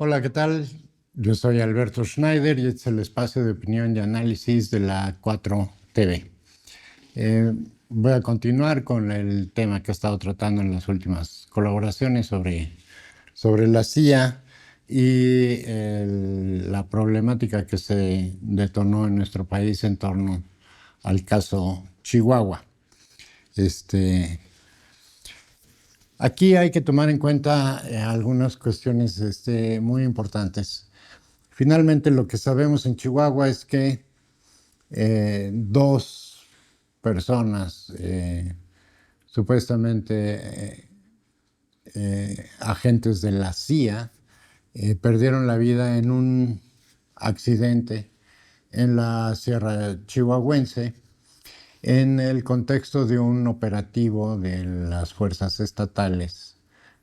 Hola, ¿qué tal? Yo soy Alberto Schneider y este es el espacio de opinión y análisis de la 4 TV. Voy a continuar con el tema que he estado tratando en las últimas colaboraciones sobre la CIA y la problemática que se detonó en nuestro país en torno al caso Chihuahua. Aquí hay que tomar en cuenta algunas cuestiones muy importantes. Finalmente, lo que sabemos en Chihuahua es que dos personas supuestamente agentes de la CIA perdieron la vida en un accidente en la Sierra Chihuahuense en el contexto de un operativo de las fuerzas estatales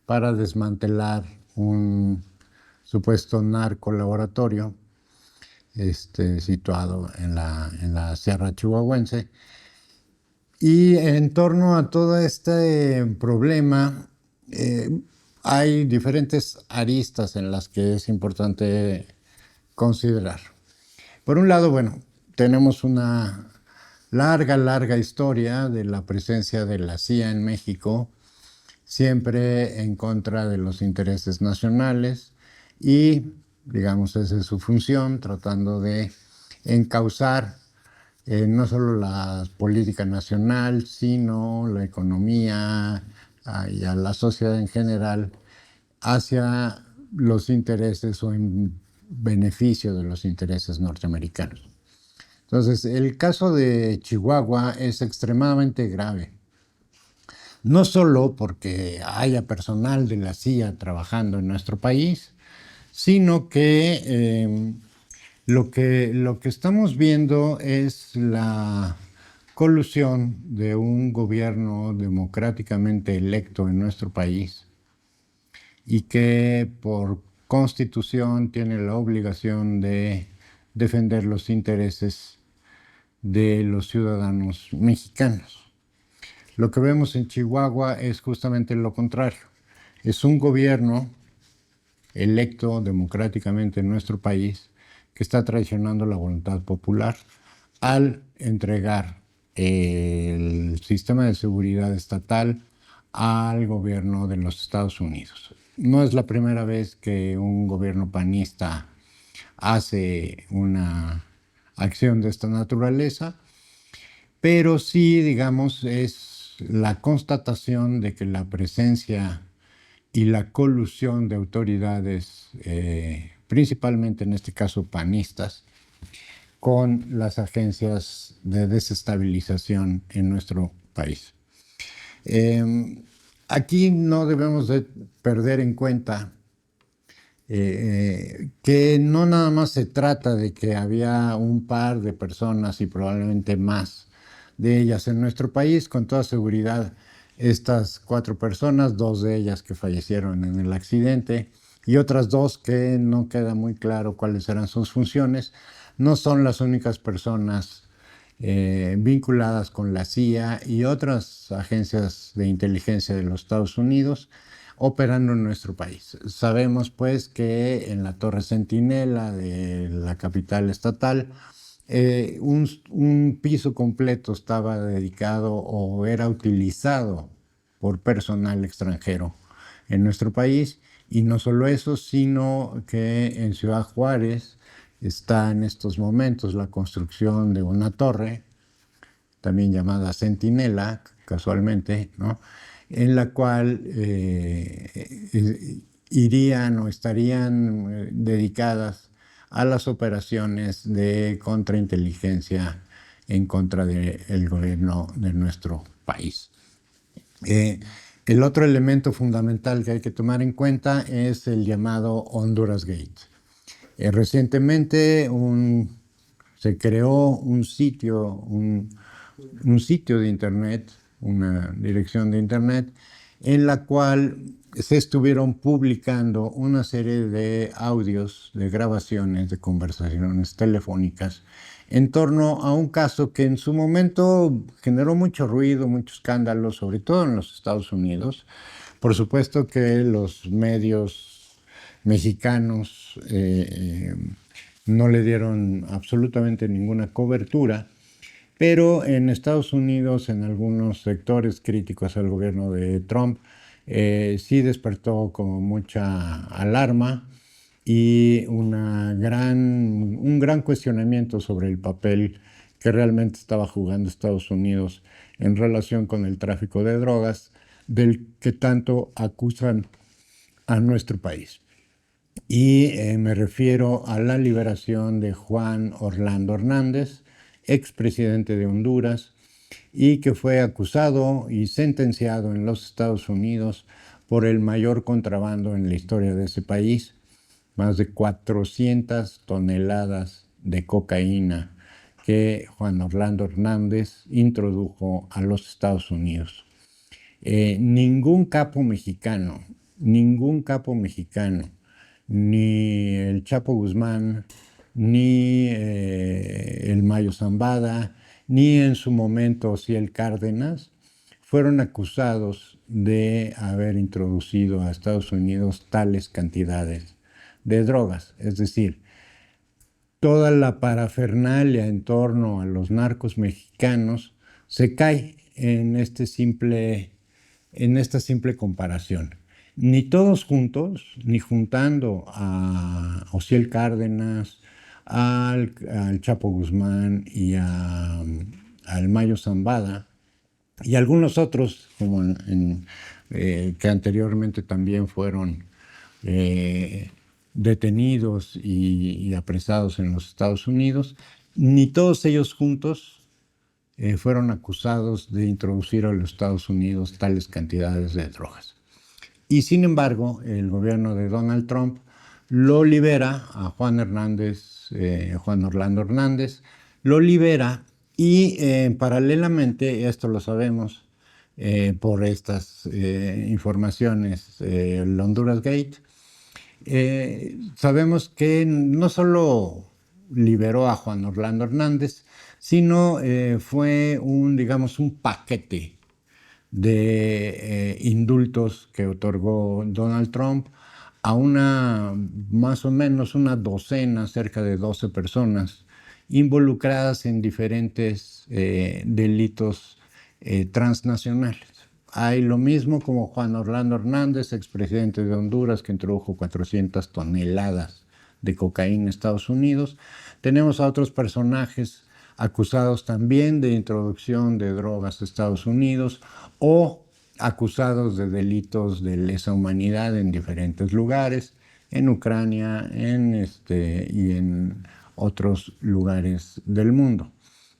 para desmantelar un supuesto narcolaboratorio situado en la Sierra Chihuahuense. Y en torno a todo este problema hay diferentes aristas en las que es importante considerar. Por un lado, bueno, tenemos una larga historia de la presencia de la CIA en México, siempre en contra de los intereses nacionales y, digamos, esa es su función, tratando de encauzar no solo la política nacional, sino la economía y a la sociedad en general hacia los intereses o en beneficio de los intereses norteamericanos. Entonces, el caso de Chihuahua es extremadamente grave. No solo porque haya personal de la CIA trabajando en nuestro país, sino que lo que estamos viendo es la colusión de un gobierno democráticamente electo en nuestro país y que por constitución tiene la obligación de defender los intereses de los ciudadanos mexicanos. Lo que vemos en Chihuahua es justamente lo contrario. Es un gobierno electo democráticamente en nuestro país que está traicionando la voluntad popular al entregar el sistema de seguridad estatal al gobierno de los Estados Unidos. No es la primera vez que un gobierno panista hace una acción de esta naturaleza, pero sí, digamos, es la constatación de que la presencia y la colusión de autoridades, principalmente en este caso panistas, con las agencias de desestabilización en nuestro país. Aquí no debemos de perder en cuenta que no nada más se trata de que había un par de personas y probablemente más de ellas en nuestro país. Con toda seguridad, estas 4 personas, 2 de ellas que fallecieron en el accidente y otras 2 que no queda muy claro cuáles eran sus funciones, no son las únicas personas vinculadas con la CIA y otras agencias de inteligencia de los Estados Unidos operando en nuestro país. Sabemos pues que en la Torre Centinela de la capital estatal un piso completo estaba dedicado o era utilizado por personal extranjero en nuestro país, y no solo eso, sino que en Ciudad Juárez está en estos momentos la construcción de una torre, también llamada Centinela, casualmente, ¿no?, en la cual irían o estarían dedicadas a las operaciones de contrainteligencia en contra del gobierno de nuestro país. El otro elemento fundamental que hay que tomar en cuenta es el llamado Honduras Gate. Recientemente se creó un sitio de internet, una dirección de internet, en la cual se estuvieron publicando una serie de audios, de grabaciones, de conversaciones telefónicas en torno a un caso que en su momento generó mucho ruido, mucho escándalo, sobre todo en los Estados Unidos. Por supuesto que los medios mexicanos no le dieron absolutamente ninguna cobertura, pero en Estados Unidos, en algunos sectores críticos al gobierno de Trump, sí despertó como mucha alarma y un gran cuestionamiento sobre el papel que realmente estaba jugando Estados Unidos en relación con el tráfico de drogas, del que tanto acusan a nuestro país. Y me refiero a la liberación de Juan Orlando Hernández, expresidente de Honduras, y que fue acusado y sentenciado en los Estados Unidos por el mayor contrabando en la historia de ese país, más de 400 toneladas de cocaína que Juan Orlando Hernández introdujo a los Estados Unidos. Ningún capo mexicano, ni el Chapo Guzmán, ni el Mayo Zambada, ni en su momento Ociel Cárdenas, fueron acusados de haber introducido a Estados Unidos tales cantidades de drogas. Es decir, toda la parafernalia en torno a los narcos mexicanos se cae en esta simple comparación. Ni todos juntos, ni juntando a Ociel Cárdenas, al Chapo Guzmán y al Mayo Zambada, y algunos otros como que anteriormente también fueron detenidos y apresados en los Estados Unidos, ni todos ellos juntos fueron acusados de introducir a los Estados Unidos tales cantidades de drogas. Y sin embargo, el gobierno de Donald Trump lo libera a Juan Orlando Hernández, lo libera y paralelamente, esto lo sabemos por estas informaciones, el Honduras Gate, sabemos que no solo liberó a Juan Orlando Hernández, sino fue digamos, un paquete de indultos que otorgó Donald Trump a más o menos una docena, cerca de 12 personas involucradas en diferentes delitos transnacionales. Hay lo mismo como Juan Orlando Hernández, expresidente de Honduras, que introdujo 400 toneladas de cocaína en Estados Unidos. Tenemos a otros personajes acusados también de introducción de drogas a Estados Unidos o acusados de delitos de lesa humanidad en diferentes lugares, en Ucrania y en otros lugares del mundo,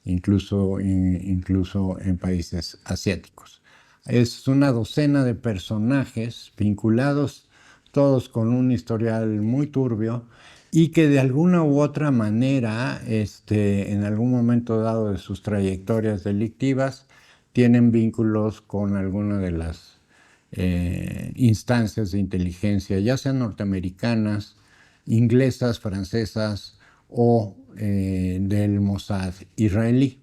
incluso en países asiáticos. Es una docena de personajes vinculados todos con un historial muy turbio y que de alguna u otra manera, en algún momento dado de sus trayectorias delictivas, tienen vínculos con alguna de las instancias de inteligencia, ya sean norteamericanas, inglesas, francesas o del Mossad israelí.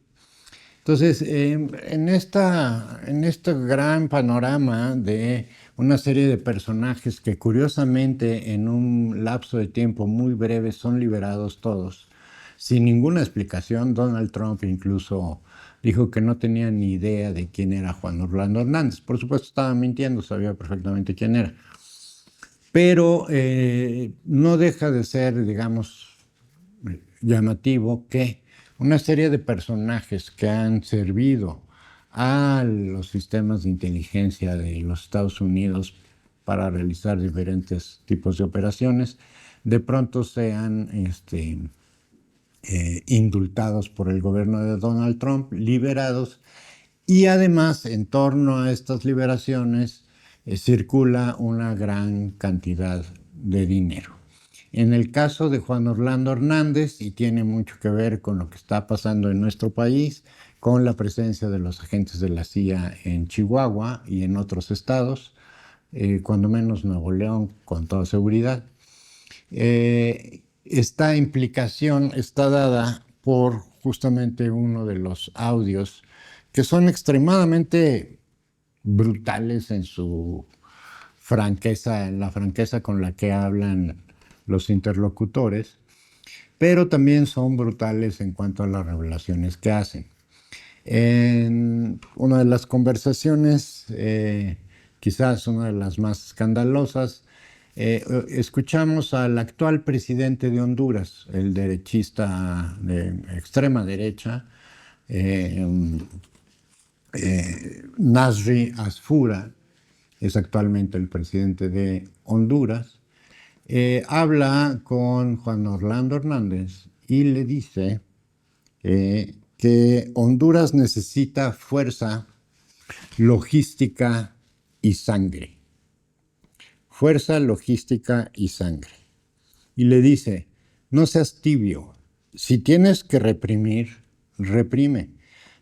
Entonces, en este gran panorama de una serie de personajes que curiosamente en un lapso de tiempo muy breve son liberados todos, sin ninguna explicación. Donald Trump incluso dijo que no tenía ni idea de quién era Juan Orlando Hernández. Por supuesto estaba mintiendo, sabía perfectamente quién era. Pero no deja de ser, digamos, llamativo que una serie de personajes que han servido a los sistemas de inteligencia de los Estados Unidos para realizar diferentes tipos de operaciones, de pronto sean indultados por el gobierno de Donald Trump, liberados, y además en torno a estas liberaciones circula una gran cantidad de dinero. En el caso de Juan Orlando Hernández, y tiene mucho que ver con lo que está pasando en nuestro país, con la presencia de los agentes de la CIA en Chihuahua y en otros estados, cuando menos Nuevo León, con toda seguridad. Esta implicación está dada por justamente uno de los audios que son extremadamente brutales en su franqueza, la franqueza con la que hablan los interlocutores, pero también son brutales en cuanto a las revelaciones que hacen. En una de las conversaciones, quizás una de las más escandalosas, escuchamos al actual presidente de Honduras, el derechista de extrema derecha, Nasri Asfura, es actualmente el presidente de Honduras, habla con Juan Orlando Hernández y le dice que Honduras necesita fuerza, logística y sangre. Fuerza, logística y sangre. Y le dice, no seas tibio. Si tienes que reprimir, reprime.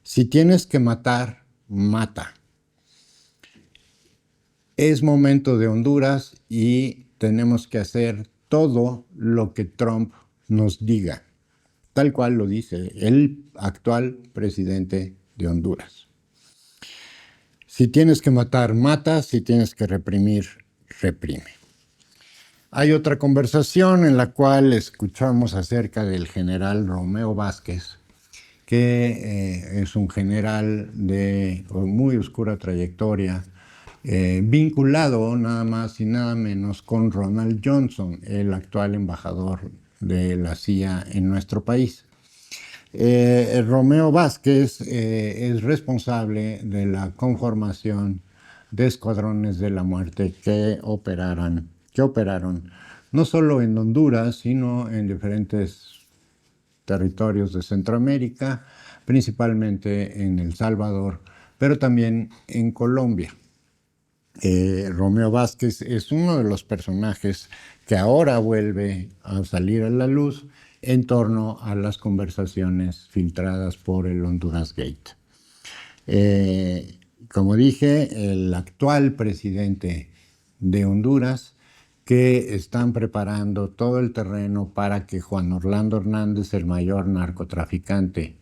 Si tienes que matar, mata. Es momento de Honduras y tenemos que hacer todo lo que Trump nos diga, tal cual lo dice el actual presidente de Honduras. Si tienes que matar, mata. Si tienes que reprimir, reprime. Hay otra conversación en la cual escuchamos acerca del general Romeo Vázquez, que es un general de muy oscura trayectoria, vinculado nada más y nada menos con Ronald Johnson, el actual embajador de la CIA en nuestro país. Romeo Vázquez es responsable de la conformación de escuadrones de la muerte que operaron no solo en Honduras, sino en diferentes territorios de Centroamérica, principalmente en El Salvador, pero también en Colombia. Romeo Vázquez es uno de los personajes que ahora vuelve a salir a la luz en torno a las conversaciones filtradas por el Honduras Gate. Como dije, el actual presidente de Honduras, que están preparando todo el terreno para que Juan Orlando Hernández, el mayor narcotraficante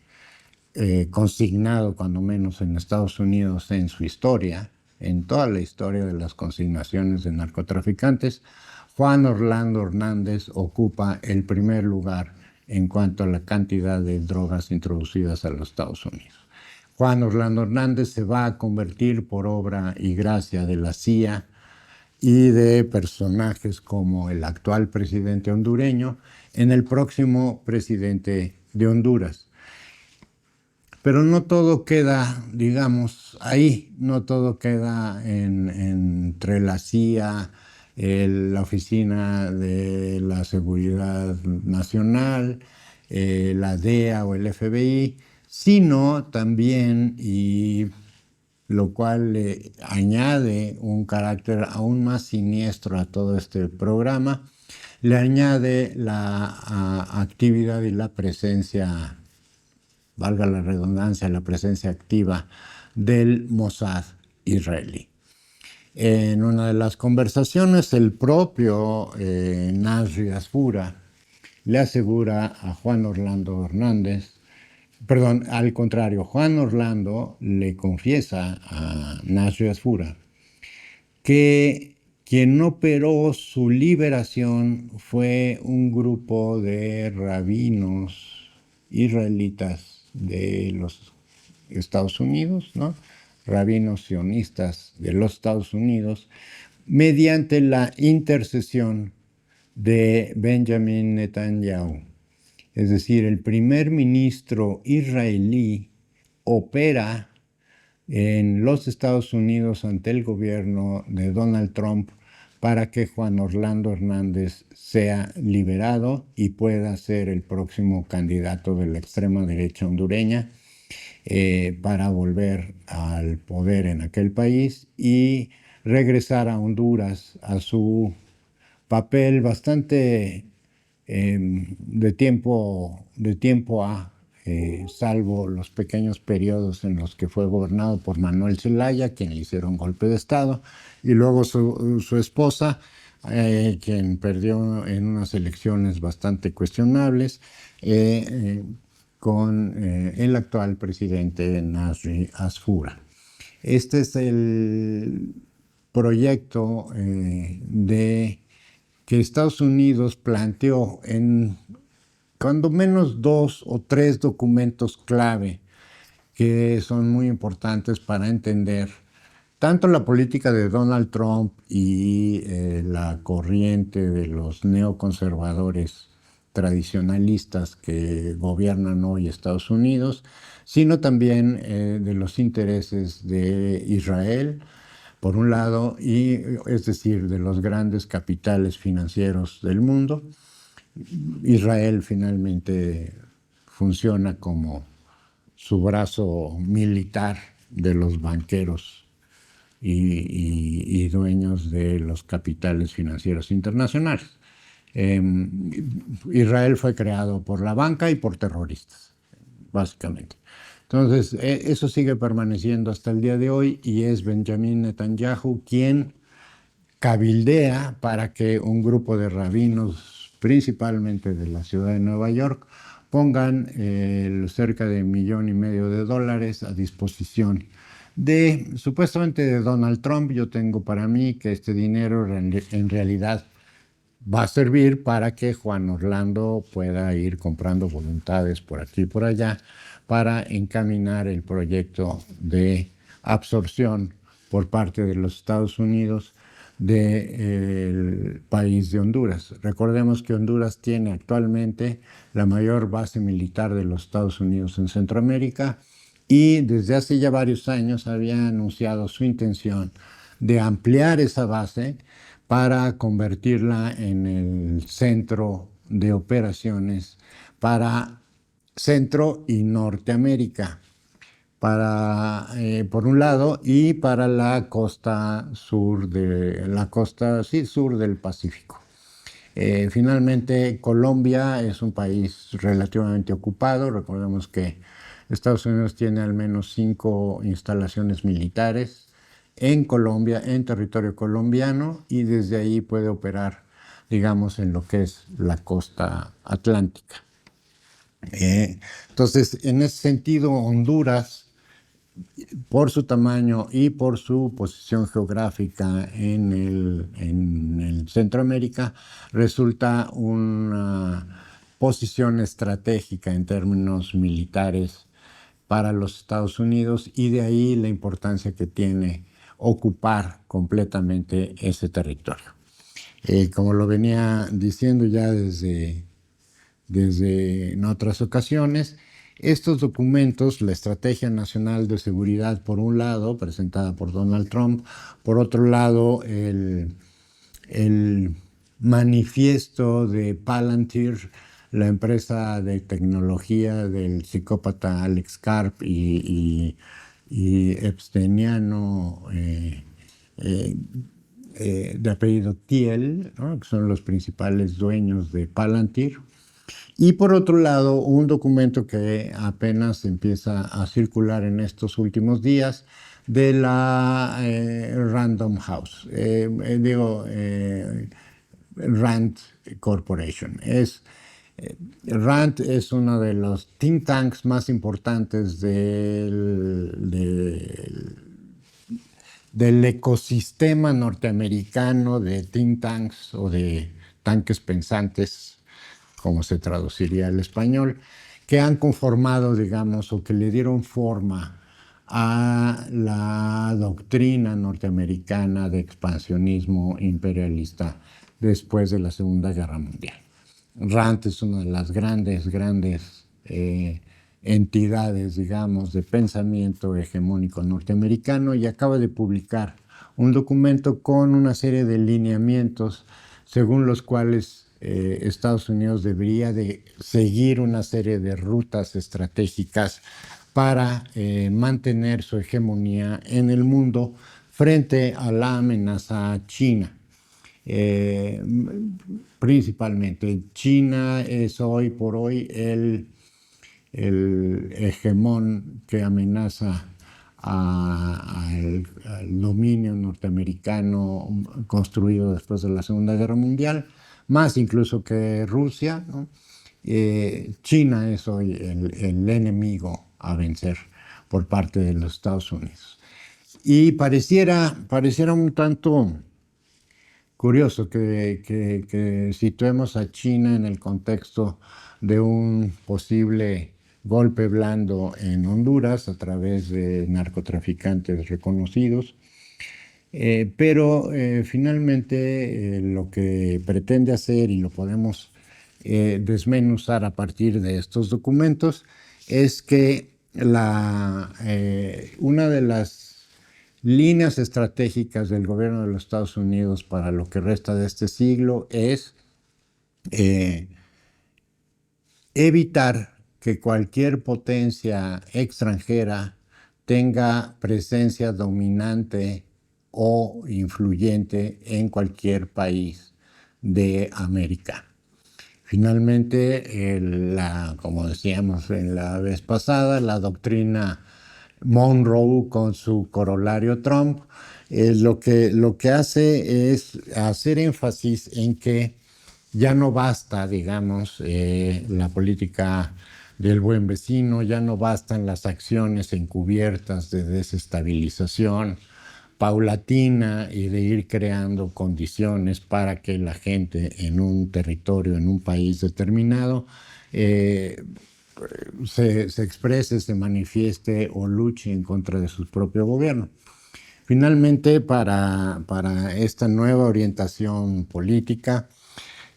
consignado cuando menos en Estados Unidos en su historia, en toda la historia de las consignaciones de narcotraficantes, Juan Orlando Hernández ocupa el primer lugar en cuanto a la cantidad de drogas introducidas a los Estados Unidos. Juan Orlando Hernández se va a convertir por obra y gracia de la CIA y de personajes como el actual presidente hondureño en el próximo presidente de Honduras. Pero no todo queda, digamos, ahí, no todo queda entre la CIA, la Oficina de la Seguridad Nacional, la DEA o el FBI, sino también, y lo cual le añade un carácter aún más siniestro a todo este programa, le añade la actividad y la presencia, valga la redundancia, la presencia activa del Mossad israelí. En una de las conversaciones, el propio Nasri Asfura le asegura a Juan Orlando Hernández, perdón, al contrario, Juan Orlando le confiesa a Nasri Asfura que quien operó su liberación fue un grupo de rabinos israelitas de los Estados Unidos, ¿no? Rabinos sionistas de los Estados Unidos, mediante la intercesión de Benjamin Netanyahu. Es decir, el primer ministro israelí opera en los Estados Unidos ante el gobierno de Donald Trump para que Juan Orlando Hernández sea liberado y pueda ser el próximo candidato de la extrema derecha hondureña para volver al poder en aquel país y regresar a Honduras a su papel bastante de tiempo a, salvo los pequeños periodos en los que fue gobernado por Manuel Zelaya, quien le hicieron golpe de Estado, y luego su esposa, quien perdió en unas elecciones bastante cuestionables, con el actual presidente Nasri Asfura. Este es el proyecto de que Estados Unidos planteó en cuando menos 2 o 3 documentos clave que son muy importantes para entender tanto la política de Donald Trump y la corriente de los neoconservadores tradicionalistas que gobiernan hoy Estados Unidos, sino también de los intereses de Israel, por un lado, y es decir, de los grandes capitales financieros del mundo. Israel finalmente funciona como su brazo militar de los banqueros y dueños de los capitales financieros internacionales. Israel fue creado por la banca y por terroristas, básicamente. Entonces, eso sigue permaneciendo hasta el día de hoy y es Benjamin Netanyahu quien cabildea para que un grupo de rabinos, principalmente de la ciudad de Nueva York, pongan cerca de $1,500,000 a disposición supuestamente de Donald Trump. Yo tengo para mí que este dinero en realidad va a servir para que Juan Orlando pueda ir comprando voluntades por aquí y por allá para encaminar el proyecto de absorción por parte de los Estados Unidos del país de Honduras. Recordemos que Honduras tiene actualmente la mayor base militar de los Estados Unidos en Centroamérica y desde hace ya varios años había anunciado su intención de ampliar esa base para convertirla en el centro de operaciones para Centro y Norteamérica, por un lado, y para la costa sur sur del Pacífico. Finalmente, Colombia es un país relativamente ocupado. Recordemos que Estados Unidos tiene al menos 5 instalaciones militares en Colombia, en territorio colombiano, y desde ahí puede operar, digamos, en lo que es la costa atlántica. Entonces, en ese sentido, Honduras, por su tamaño y por su posición geográfica en el Centroamérica, resulta una posición estratégica en términos militares para los Estados Unidos y de ahí la importancia que tiene ocupar completamente ese territorio. Como lo venía diciendo ya desde en otras ocasiones, estos documentos, la Estrategia Nacional de Seguridad, por un lado, presentada por Donald Trump, por otro lado, el manifiesto de Palantir, la empresa de tecnología del psicópata Alex Karp y epsteiniano de apellido Thiel, ¿no?, que son los principales dueños de Palantir. Y por otro lado, un documento que apenas empieza a circular en estos últimos días de la Random House, Rand Corporation. Rand es uno de los think tanks más importantes del ecosistema norteamericano de think tanks o de tanques pensantes, como se traduciría al español, que han conformado, digamos, o que le dieron forma a la doctrina norteamericana de expansionismo imperialista después de la Segunda Guerra Mundial. Rand es una de las grandes entidades, digamos, de pensamiento hegemónico norteamericano y acaba de publicar un documento con una serie de lineamientos según los cuales Estados Unidos debería de seguir una serie de rutas estratégicas para mantener su hegemonía en el mundo frente a la amenaza china. Principalmente, China es hoy por hoy el hegemón que amenaza al dominio norteamericano construido después de la Segunda Guerra Mundial, más incluso que Rusia, ¿no? China es hoy el enemigo a vencer por parte de los Estados Unidos. Y pareciera un tanto curioso que situemos a China en el contexto de un posible golpe blando en Honduras a través de narcotraficantes reconocidos. Pero finalmente lo que pretende hacer, y lo podemos desmenuzar a partir de estos documentos, es que una de las líneas estratégicas del gobierno de los Estados Unidos para lo que resta de este siglo es eh, evitar que cualquier potencia extranjera tenga presencia dominante o influyente en cualquier país de América. Finalmente, como decíamos en la vez pasada, la doctrina Monroe con su corolario Trump, lo que hace es hacer énfasis en que ya no basta, digamos, la política del buen vecino, ya no bastan las acciones encubiertas de desestabilización paulatina y de ir creando condiciones para que la gente en un territorio, en un país determinado, se exprese, se manifieste o luche en contra de su propio gobierno. Finalmente, para esta nueva orientación política,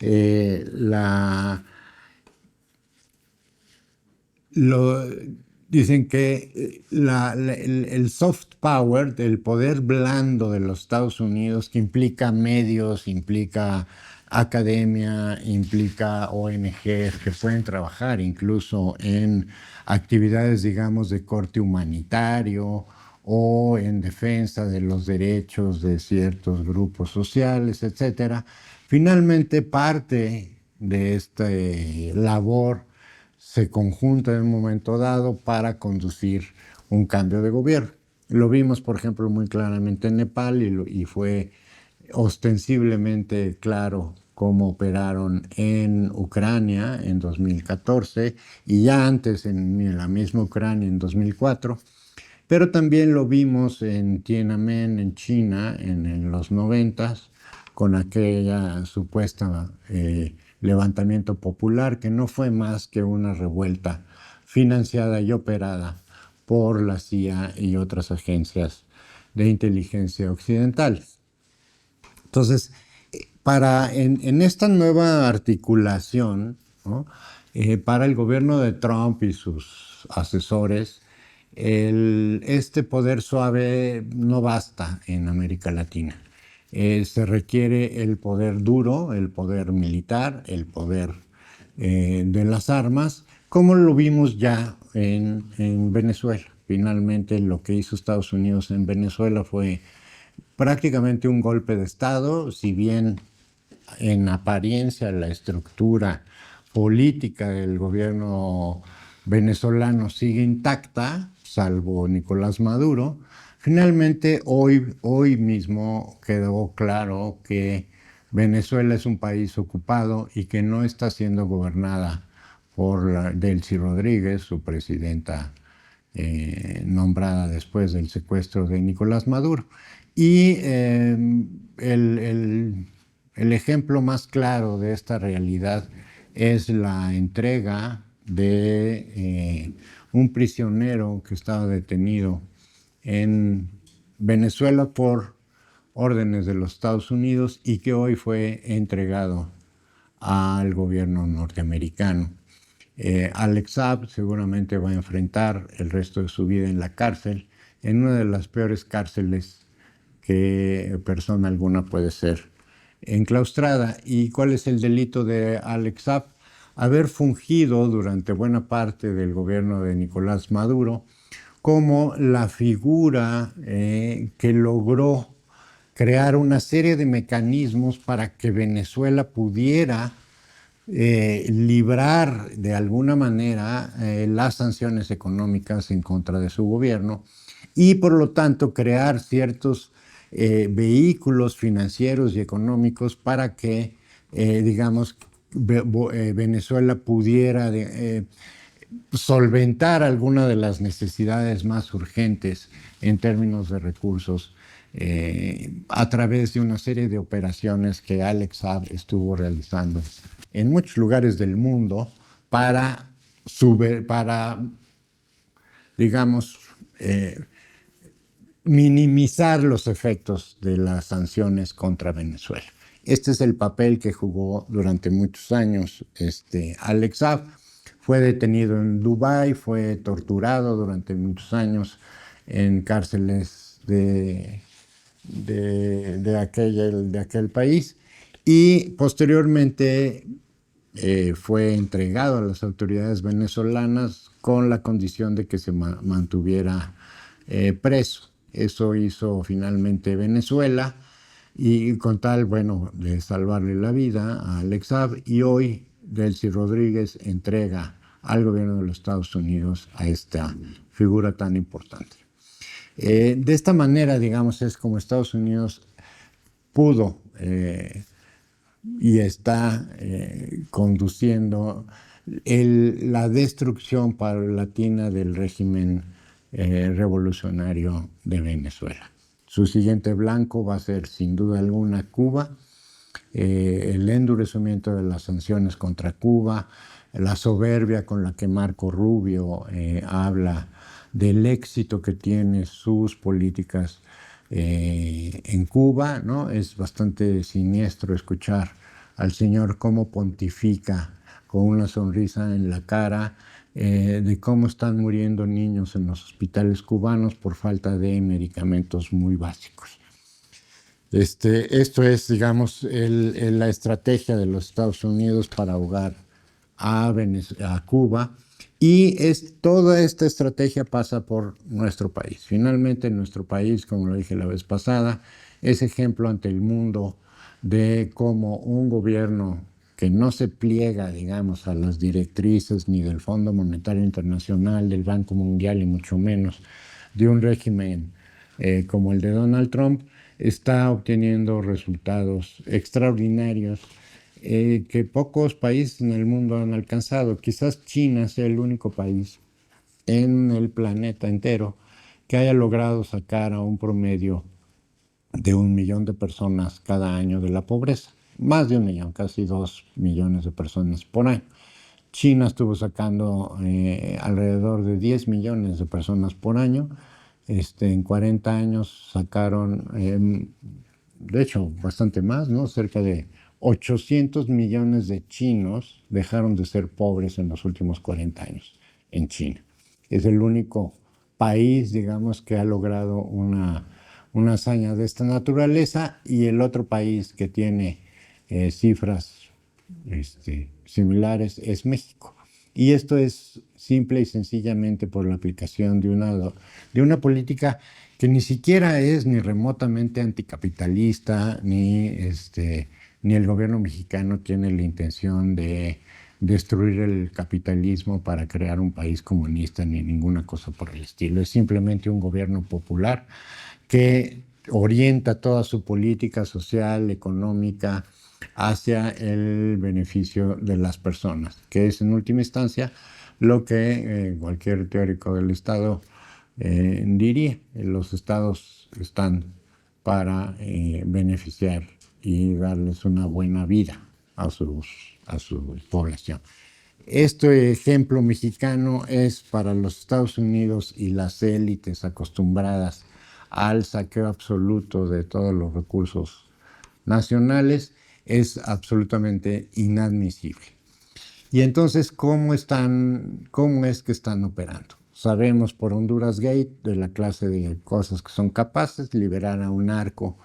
la, lo, dicen que el soft power, el poder blando de los Estados Unidos, que implica medios, implica academia, implica ONGs que pueden trabajar incluso en actividades, digamos, de corte humanitario o en defensa de los derechos de ciertos grupos sociales, etcétera. Finalmente, parte de esta labor se conjunta en un momento dado para conducir un cambio de gobierno. Lo vimos, por ejemplo, muy claramente en Nepal y fue ostensiblemente claro cómo operaron en Ucrania en 2014 y ya antes en la misma Ucrania en 2004. Pero también lo vimos en Tiananmen, en China, en los 90s, con aquella supuesta levantamiento popular que no fue más que una revuelta financiada y operada por la CIA y otras agencias de inteligencia occidentales. Entonces, en esta nueva articulación, ¿no? Para el gobierno de Trump y sus asesores, este poder suave no basta en América Latina. Se requiere el poder duro, el poder militar, el poder de las armas, como lo vimos ya en Venezuela. Finalmente, lo que hizo Estados Unidos en Venezuela fue prácticamente un golpe de Estado, si bien en apariencia la estructura política del gobierno venezolano sigue intacta, salvo Nicolás Maduro. Finalmente, hoy mismo quedó claro que Venezuela es un país ocupado y que no está siendo gobernada por Delcy Rodríguez, su presidenta nombrada después del secuestro de Nicolás Maduro. Y el ejemplo más claro de esta realidad es la entrega de un prisionero que estaba detenido en Venezuela por órdenes de los Estados Unidos y que hoy fue entregado al gobierno norteamericano. Alex Saab seguramente va a enfrentar el resto de su vida en la cárcel, en una de las peores cárceles que persona alguna puede ser enclaustrada. ¿Y cuál es el delito de Alex Saab? Haber fungido durante buena parte del gobierno de Nicolás Maduro como la figura que logró crear una serie de mecanismos para que Venezuela pudiera librar de alguna manera las sanciones económicas en contra de su gobierno y por lo tanto crear ciertos vehículos financieros y económicos para que, digamos, Venezuela pudiera solventar alguna de las necesidades más urgentes en términos de recursos a través de una serie de operaciones que Alex Saab estuvo realizando en muchos lugares del mundo para, para digamos, minimizar los efectos de las sanciones contra Venezuela. Este es el papel que jugó durante muchos años Alex Saab. Fue detenido en Dubái, fue torturado durante muchos años en cárceles de aquel país y posteriormente fue entregado a las autoridades venezolanas con la condición de que se mantuviera preso. Eso hizo finalmente Venezuela y con tal, bueno, de salvarle la vida a Alex Saab, y hoy Delcy Rodríguez entrega al gobierno de los Estados Unidos a esta figura tan importante. De esta manera, digamos, es como Estados Unidos pudo y está conduciendo la destrucción paulatina del régimen revolucionario de Venezuela. Su siguiente blanco va a ser, sin duda alguna, Cuba. El endurecimiento de las sanciones contra Cuba, la soberbia con la que Marco Rubio habla del éxito que tiene sus políticas en Cuba, ¿no? Es bastante siniestro escuchar al señor cómo pontifica con una sonrisa en la cara de cómo están muriendo niños en los hospitales cubanos por falta de medicamentos muy básicos. Esto es, digamos, la estrategia de los Estados Unidos para ahogar a Cuba, y toda esta estrategia pasa por nuestro país. Finalmente, nuestro país, como lo dije la vez pasada, es ejemplo ante el mundo de cómo un gobierno que no se pliega, digamos, a las directrices ni del Fondo Monetario Internacional, del Banco Mundial y mucho menos de un régimen como el de Donald Trump, está obteniendo resultados extraordinarios que pocos países en el mundo han alcanzado. Quizás China sea el único país en el planeta entero que haya logrado sacar a un promedio de 1 millón de personas cada año de la pobreza. Más de 1 millón, casi 2 millones de personas por año. China estuvo sacando alrededor de 10 millones de personas por año. En 40 años sacaron, de hecho, bastante más, ¿no? Cerca de 800 millones de chinos dejaron de ser pobres en los últimos 40 años en China. Es el único país, digamos, que ha logrado una hazaña de esta naturaleza, y el otro país que tiene cifras similares es México. Y esto es simple y sencillamente por la aplicación de una política que ni siquiera es ni remotamente anticapitalista, ni el gobierno mexicano tiene la intención de destruir el capitalismo para crear un país comunista, ni ninguna cosa por el estilo. Es simplemente un gobierno popular que orienta toda su política social, económica, hacia el beneficio de las personas, que es en última instancia lo que cualquier teórico del Estado diría. Los estados están para beneficiar y darles una buena vida a su población. Este ejemplo mexicano es para los Estados Unidos y las élites acostumbradas al saqueo absoluto de todos los recursos nacionales, es absolutamente inadmisible. Y entonces, ¿cómo es que están operando? Sabemos por Honduras Gate de la clase de cosas que son capaces, liberar a un narco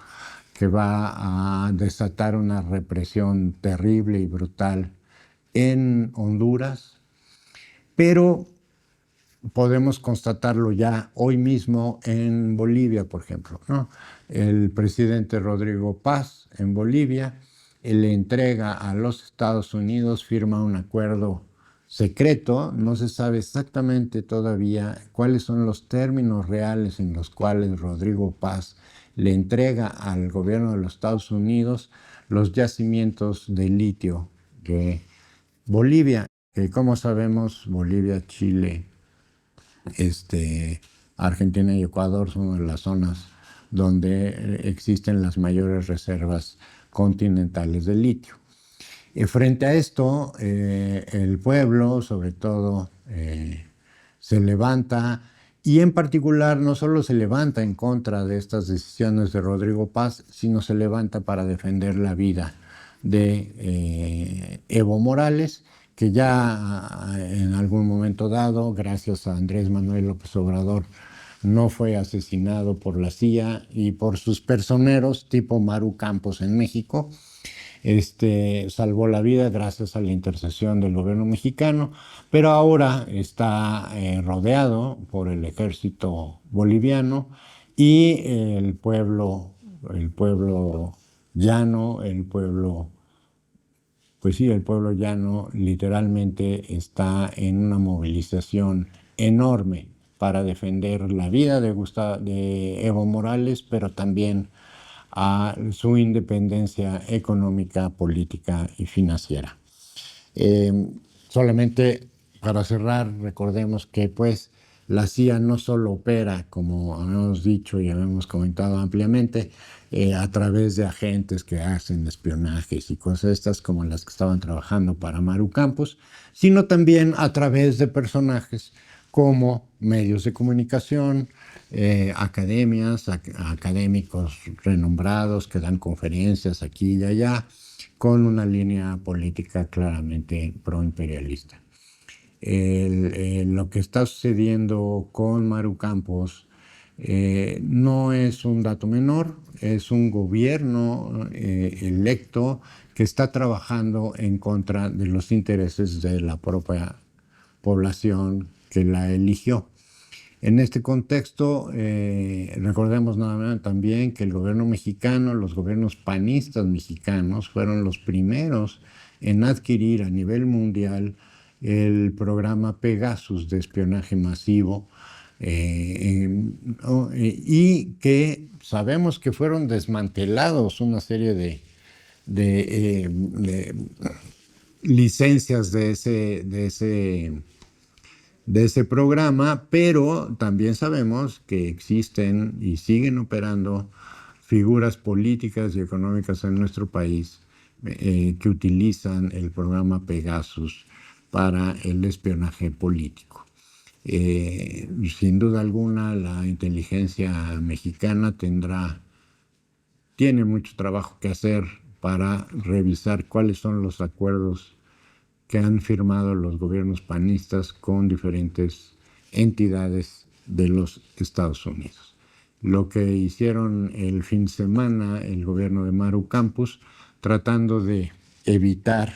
que va a desatar una represión terrible y brutal en Honduras, pero podemos constatarlo ya hoy mismo en Bolivia, por ejemplo, ¿no? El presidente Rodrigo Paz en Bolivia le entrega a los Estados Unidos, firma un acuerdo secreto, no se sabe exactamente todavía cuáles son los términos reales en los cuales Rodrigo Paz le entrega al gobierno de los Estados Unidos los yacimientos de litio de Bolivia. que como sabemos, Bolivia, Chile, Argentina y Ecuador son las zonas donde existen las mayores reservas continentales de litio. Frente a esto, el pueblo, sobre todo, se levanta y en particular no solo se levanta en contra de estas decisiones de Rodrigo Paz, sino se levanta para defender la vida de Evo Morales, que ya en algún momento dado, gracias a Andrés Manuel López Obrador, no fue asesinado por la CIA y por sus personeros tipo Maru Campos en México. Salvó la vida gracias a la intercesión del gobierno mexicano, pero ahora está rodeado por el ejército boliviano y el pueblo llano, pues sí, el pueblo llano literalmente está en una movilización enorme para defender la vida de Evo Morales, pero también a su independencia económica, política y financiera. Eh, Solamente para cerrar, recordemos que pues la CIA no solo opera, como habíamos dicho y habíamos comentado ampliamente, a través de agentes que hacen espionajes y cosas estas como las que estaban trabajando para Maru Campos, sino también a través de personajes como medios de comunicación, academias, académicos renombrados que dan conferencias aquí y allá, con una línea política claramente proimperialista. Lo que está sucediendo con Maru Campos no es un dato menor, es un gobierno electo que está trabajando en contra de los intereses de la propia población que la eligió. En este contexto, recordemos nuevamente también que el gobierno mexicano, los gobiernos panistas mexicanos, fueron los primeros en adquirir a nivel mundial el programa Pegasus de espionaje masivo, y que sabemos que fueron desmantelados una serie de licencias de ese programa, pero también sabemos que existen y siguen operando figuras políticas y económicas en nuestro país que utilizan el programa Pegasus para el espionaje político. Sin duda alguna, la inteligencia mexicana tiene mucho trabajo que hacer para revisar cuáles son los acuerdos que han firmado los gobiernos panistas con diferentes entidades de los Estados Unidos. Lo que hicieron el fin de semana el gobierno de Maru Campos, tratando de evitar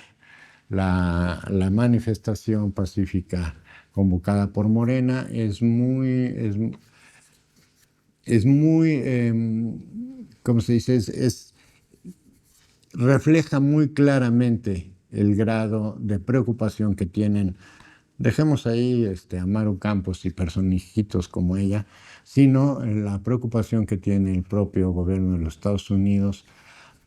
la manifestación pacífica convocada por Morena, es muy, ¿cómo se dice? Refleja muy claramente el grado de preocupación que tienen, dejemos ahí a Maru Campos y personijitos como ella, sino la preocupación que tiene el propio gobierno de los Estados Unidos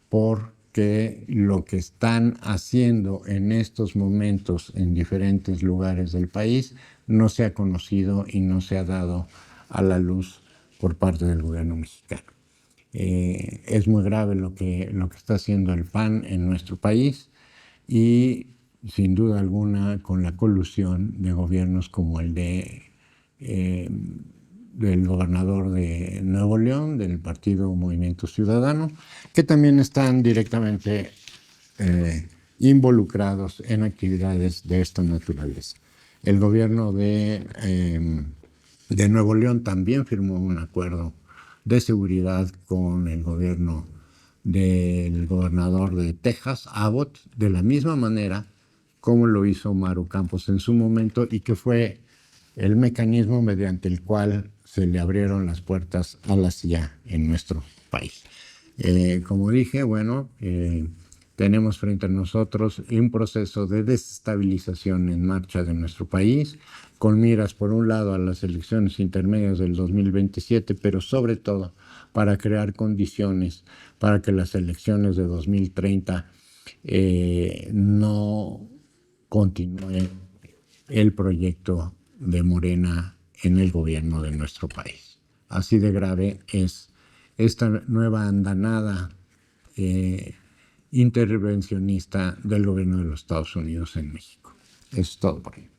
porque lo que están haciendo en estos momentos en diferentes lugares del país no se ha conocido y no se ha dado a la luz por parte del gobierno mexicano. Es muy grave lo que está haciendo el PAN en nuestro país y sin duda alguna con la colusión de gobiernos como el del gobernador de Nuevo León, del partido Movimiento Ciudadano, que también están directamente involucrados en actividades de esta naturaleza. El gobierno de Nuevo León también firmó un acuerdo de seguridad con el gobierno del gobernador de Texas, Abbott, de la misma manera como lo hizo Maru Campos en su momento y que fue el mecanismo mediante el cual se le abrieron las puertas a la CIA en nuestro país. Como dije, bueno, tenemos frente a nosotros un proceso de desestabilización en marcha de nuestro país, con miras por un lado a las elecciones intermedias del 2027, pero sobre todo para crear condiciones para que las elecciones de 2030 no continúen el proyecto de Morena en el gobierno de nuestro país. Así de grave es esta nueva andanada intervencionista del gobierno de los Estados Unidos en México. Es todo por hoy.